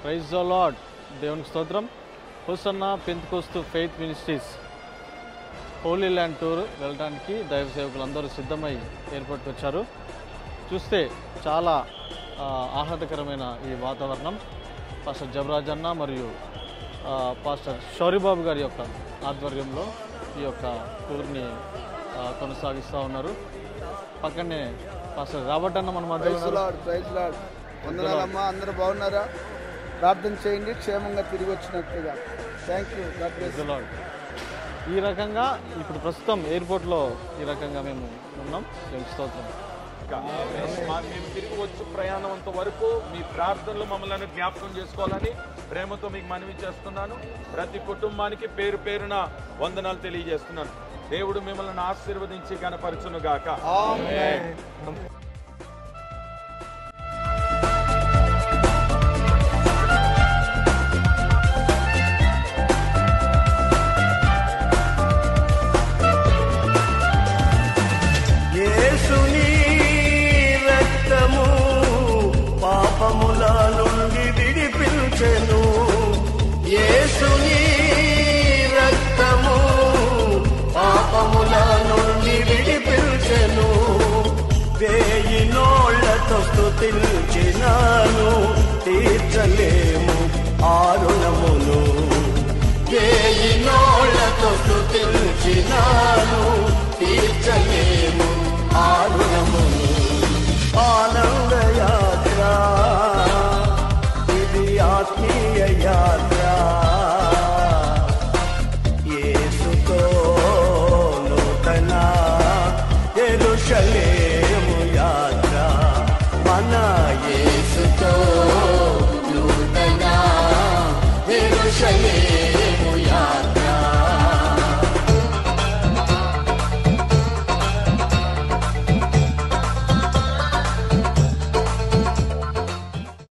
Praise the lord. దేవునికి స్తోత్రం. Hosanna Pentecost faith ministries holy land tour వెళ్ళడానికి దైవ సేవకులందరూ సిద్ధమై ఏర్పాటుకు వచ్చారు. చూస్తే చాలా ఆహ్లాదకరమైన ఈ వాతావరణం. పాస్టర్ జబరాజ్ అన్న మరియు పాస్టర్ శౌర్యబాబు గారి యొక్క ఆధ్వర్యంలో ఈ యొక్క టూర్ని కొనసాగిస్తూ ఉన్నారు. పక్కనే పాస్టర్ రాబర్ట్ అన్న మన మధ్యలో. వందనాలమ్మా, అందరూ బాగున్నారా? ప్రార్థన చేయండి క్షేమంగా తిరిగి వచ్చినట్టుగా. Thank you. ఈ రకంగా ఇప్పుడు ప్రస్తుతం ఎయిర్పోర్ట్లో ఈ రకంగా మేము ఉన్నాం. స్తోత్రం. మేము తిరిగి వచ్చు ప్రయాణం అంత వరకు మీ ప్రార్థనలు మమ్మల్ని జ్ఞాపకం చేసుకోవాలని ప్రేమతో మీకు మనవి చేస్తున్నాను. ప్రతి కుటుంబానికి పేరు పేరున వందనాలు తెలియజేస్తున్నాను. దేవుడు మిమ్మల్ని ఆశీర్వదించి ఘనపరచును గాక. ఆమేన్. పాపముల నుండి విడిపించెను యేసుని రక్తము, పాపముల నుండి విడిపించెను. 1000 నోళ్లతో స్తుతించినాను, తీర్చలేము ఆ రుణమును. 1000 నోళ్లతో స్తుతించినాను, తీర్చలేము ఆ రుణమును. ఆనంద యాత్ర ఇది, ఆత్మీయ యాత్ర. యేసుతో నూతన యెరూషలేము యాత్ర. మన యేసుతో నూతన యెరూషలేము